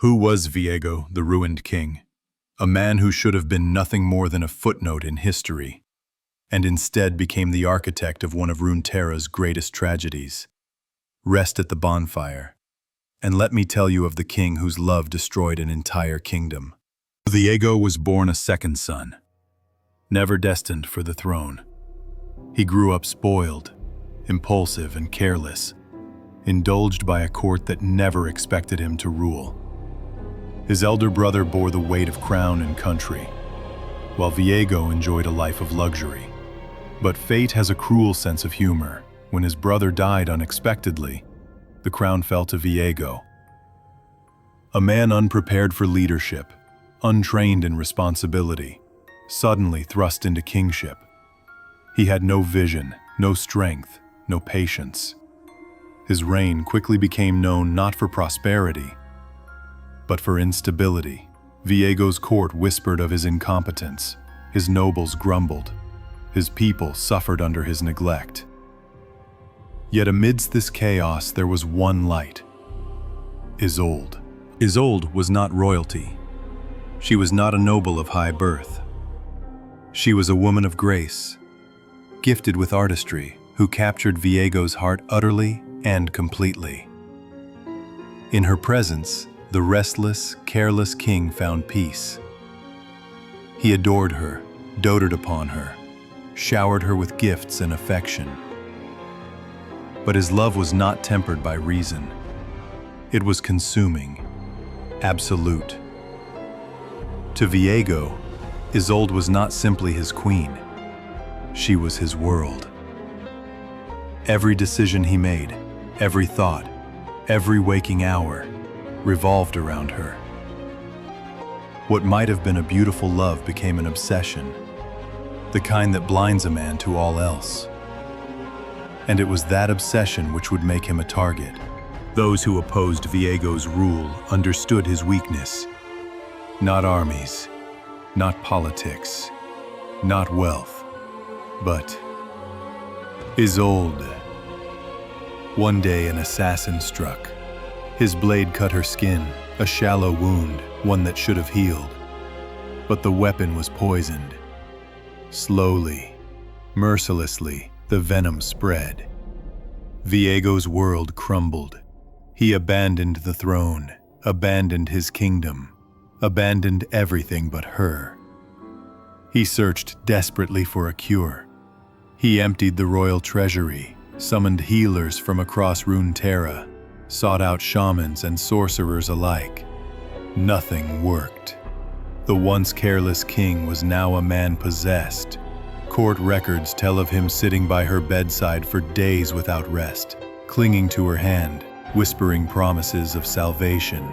Who was Viego, the ruined king? A man who should have been nothing more than a footnote in history, and instead became the architect of one of Runeterra's greatest tragedies. Rest at the bonfire, and let me tell you of the king whose love destroyed an entire kingdom. Viego was born a second son, never destined for the throne. He grew up spoiled, impulsive and careless, indulged by a court that never expected him to rule. His elder brother bore the weight of crown and country, while Viego enjoyed a life of luxury. But fate has a cruel sense of humor. When his brother died unexpectedly, the crown fell to Viego. A man unprepared for leadership, untrained in responsibility, suddenly thrust into kingship. He had no vision, no strength, no patience. His reign quickly became known not for prosperity, but for instability. Viego's court whispered of his incompetence, his nobles grumbled, his people suffered under his neglect. Yet amidst this chaos there was one light: Isolde. Isolde was not royalty. She was not a noble of high birth. She was a woman of grace, gifted with artistry, who captured Viego's heart utterly and completely. In her presence, the restless, careless king found peace. He adored her, doted upon her, showered her with gifts and affection. But his love was not tempered by reason. It was consuming, absolute. To Viego, Isolde was not simply his queen. She was his world. Every decision he made, every thought, every waking hour, revolved around her. What might have been a beautiful love became an obsession, the kind that blinds a man to all else. And it was that obsession which would make him a target. Those who opposed Viego's rule understood his weakness. Not armies, not politics, not wealth, but Isolde. One day an assassin struck. His blade cut her skin, a shallow wound, one that should have healed. But the weapon was poisoned. Slowly, mercilessly, the venom spread. Viego's world crumbled. He abandoned the throne, abandoned his kingdom, abandoned everything but her. He searched desperately for a cure. He emptied the royal treasury, summoned healers from across Runeterra, sought out shamans and sorcerers alike. Nothing worked. The once careless king was now a man possessed. Court records tell of him sitting by her bedside for days without rest, clinging to her hand, whispering promises of salvation.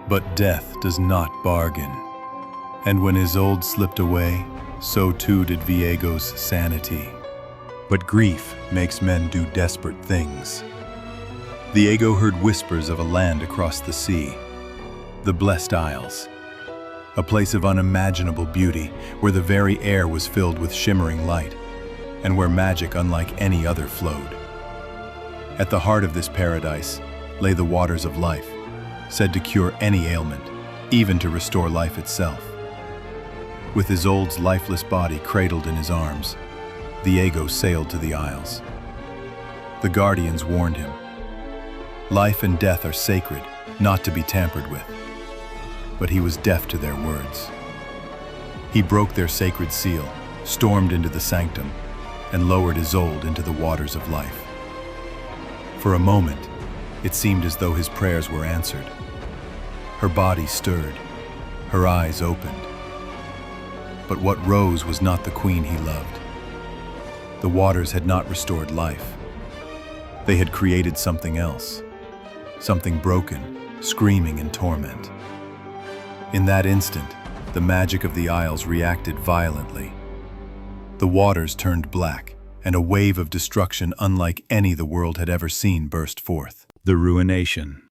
But death does not bargain. And when Isolde slipped away, so too did Viego's sanity. But grief makes men do desperate things. Viego heard whispers of a land across the sea, the Blessed Isles, a place of unimaginable beauty where the very air was filled with shimmering light, and where magic unlike any other flowed. At the heart of this paradise lay the waters of life, said to cure any ailment, even to restore life itself. With Isolde's lifeless body cradled in his arms, Viego sailed to the Isles. The guardians warned him. Life and death are sacred, not to be tampered with. But he was deaf to their words. He broke their sacred seal, stormed into the sanctum, and lowered Isolde into the waters of life. For a moment, it seemed as though his prayers were answered. Her body stirred, her eyes opened. But what rose was not the queen he loved. The waters had not restored life. They had created something else, something broken, screaming in torment. In that instant, the magic of the Isles reacted violently. The waters turned black, and a wave of destruction unlike any the world had ever seen burst forth. The Ruination.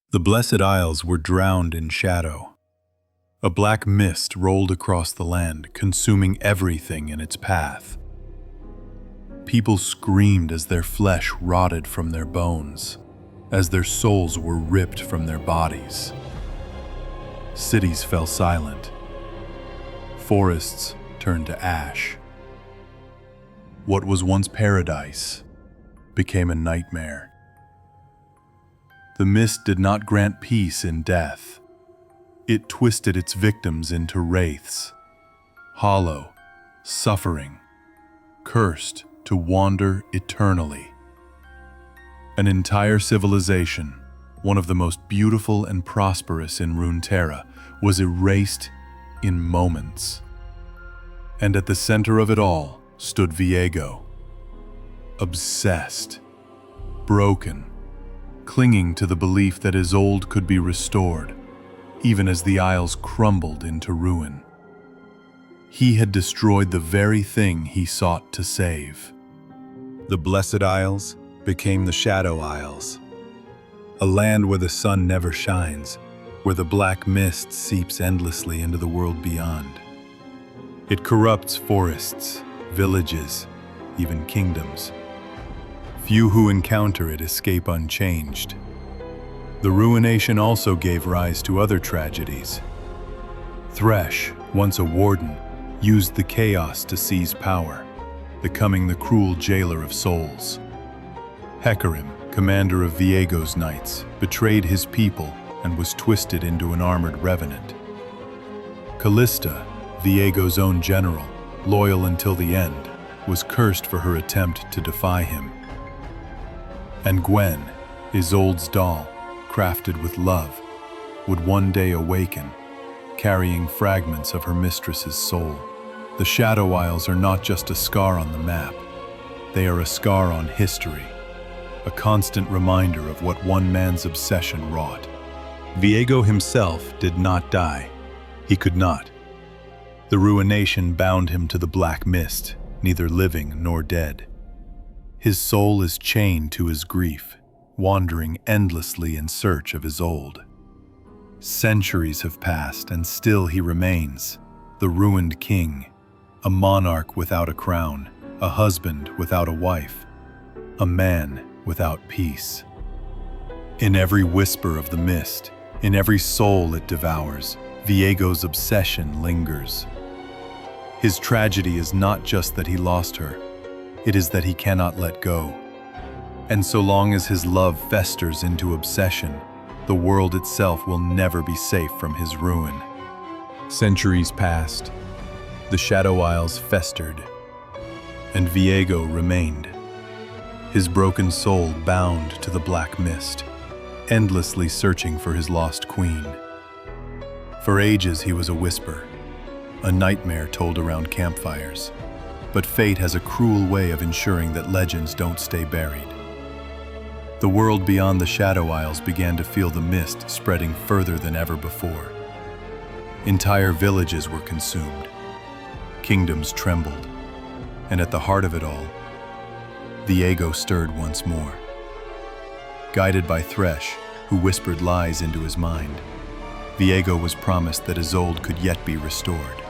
The Blessed Isles were drowned in shadow. A black mist rolled across the land, consuming everything in its path. People screamed as their flesh rotted from their bones. as their souls were ripped from their bodies. Cities fell silent. Forests turned to ash. What was once paradise became a nightmare. The mist did not grant peace in death. It twisted its victims into wraiths, hollow, suffering, cursed to wander eternally. An entire civilization, one of the most beautiful and prosperous in Runeterra, was erased in moments. And at the center of it all stood Viego, obsessed, broken, clinging to the belief that Isolde could be restored, even as the Isles crumbled into ruin. He had destroyed the very thing he sought to save. The Blessed Isles became the Shadow Isles, a land where the sun never shines, where the black mist seeps endlessly into the world beyond. It corrupts forests, villages, even kingdoms. Few who encounter it escape unchanged. The Ruination also gave rise to other tragedies. Thresh, once a warden, used the chaos to seize power, becoming the cruel jailer of souls. Hecarim, commander of Viego's knights, betrayed his people and was twisted into an armored revenant. Callista, Viego's own general, loyal until the end, was cursed for her attempt to defy him. And Gwen, Isolde's doll, crafted with love, would one day awaken, carrying fragments of her mistress's soul. The Shadow Isles are not just a scar on the map. They are a scar on history, a constant reminder of what one man's obsession wrought. Viego himself did not die. He could not. The Ruination bound him to the black mist, neither living nor dead. His soul is chained to his grief, wandering endlessly in search of Isolde. Centuries have passed, and still he remains, the ruined king, a monarch without a crown, a husband without a wife, a man without peace. In every whisper of the mist, in every soul it devours, Viego's obsession lingers. His tragedy is not just that he lost her, it is that he cannot let go. And so long as his love festers into obsession, the world itself will never be safe from his ruin. Centuries passed, the Shadow Isles festered, and Viego remained, his broken soul bound to the black mist, endlessly searching for his lost queen. For ages he was a whisper, a nightmare told around campfires, but fate has a cruel way of ensuring that legends don't stay buried. The world beyond the Shadow Isles began to feel the mist spreading further than ever before. Entire villages were consumed. Kingdoms trembled. And at the heart of it all, Viego stirred once more. Guided by Thresh, who whispered lies into his mind, Viego was promised that Isolde could yet be restored.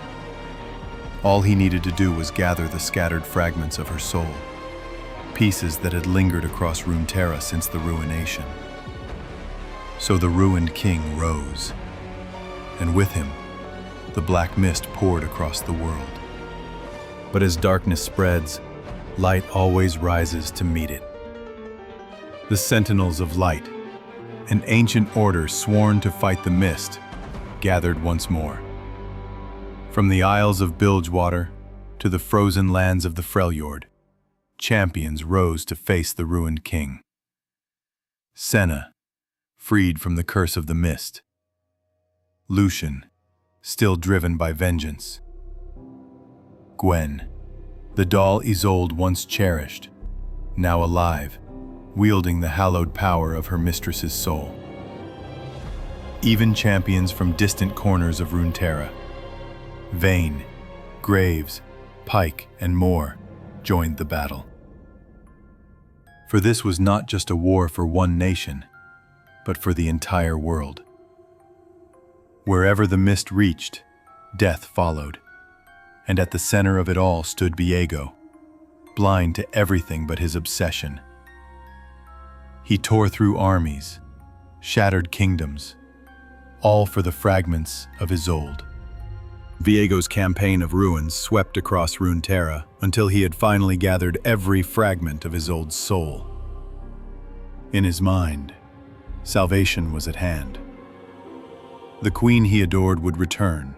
All he needed to do was gather the scattered fragments of her soul, pieces that had lingered across Runeterra since the Ruination. So the ruined king rose, and with him, the black mist poured across the world. But as darkness spreads, light always rises to meet it. The Sentinels of Light, an ancient order sworn to fight the mist, gathered once more. From the Isles of Bilgewater to the frozen lands of the Freljord, champions rose to face the ruined king. Senna, freed from the curse of the mist. Lucian, still driven by vengeance. Gwen, the doll Isolde once cherished, now alive, wielding the hallowed power of her mistress's soul. Even champions from distant corners of Runeterra, Vayne, Graves, Pike, and more, joined the battle. For this was not just a war for one nation, but for the entire world. Wherever the mist reached, death followed, and at the center of it all stood Viego, blind to everything but his obsession. He tore through armies, shattered kingdoms, all for the fragments of Isolde. Viego's campaign of ruins swept across Runeterra until he had finally gathered every fragment of Isolde's soul. In his mind, salvation was at hand. The queen he adored would return,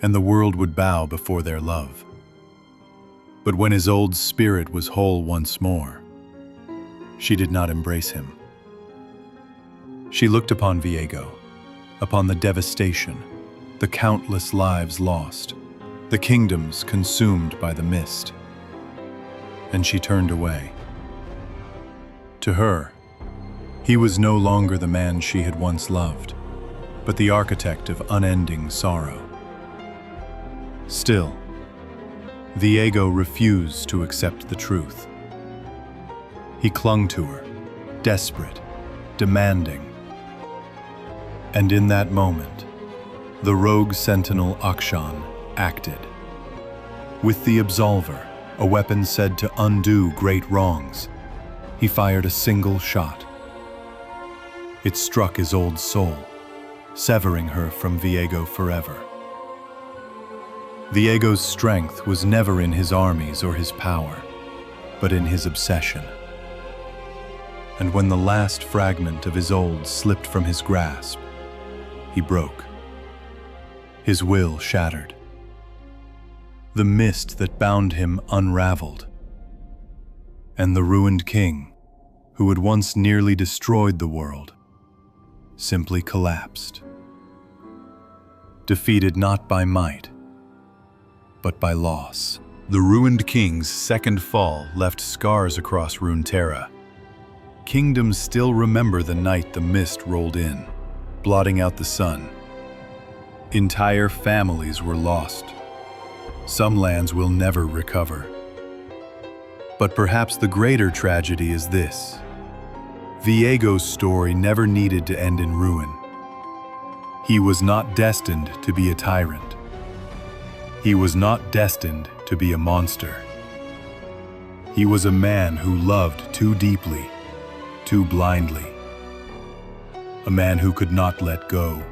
and the world would bow before their love. But when Isolde's spirit was whole once more, she did not embrace him. She looked upon Viego, upon the devastation, the countless lives lost, the kingdoms consumed by the mist, and she turned away. To her, he was no longer the man she had once loved, but the architect of unending sorrow. Still, Viego refused to accept the truth. He clung to her, desperate, demanding. And in that moment, the rogue sentinel Akshan acted. With the absolver, a weapon said to undo great wrongs, he fired a single shot. It struck Isolde's soul, severing her from Viego forever. Viego's strength was never in his armies or his power, but in his obsession. And when the last fragment of Isolde slipped from his grasp, he broke. His will shattered. The mist that bound him unraveled. And the ruined king, who had once nearly destroyed the world, simply collapsed. Defeated not by might, but by loss. The ruined king's second fall left scars across Runeterra. Kingdoms still remember the night the mist rolled in, blotting out the sun. Entire families were lost. Some lands will never recover. But perhaps the greater tragedy is this. Viego's story never needed to end in ruin. He was not destined to be a tyrant. He was not destined to be a monster. He was a man who loved too deeply, too blindly. A man who could not let go.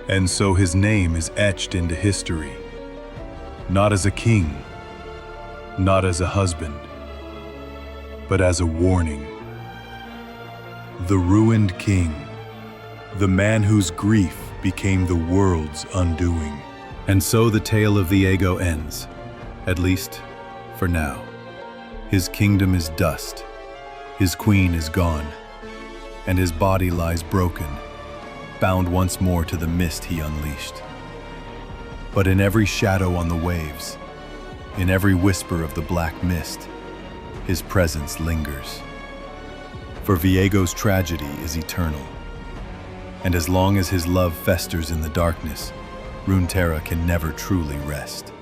And so his name is etched into history, not as a king, not as a husband, but as a warning. The ruined king, the man whose grief became the world's undoing. And so the tale of Viego ends, at least for now. His kingdom is dust, his queen is gone, and his body lies broken, bound once more to the mist he unleashed. But in every shadow on the waves, in every whisper of the black mist, his presence lingers. For Viego's tragedy is eternal, and as long as his love festers in the darkness, Runeterra can never truly rest.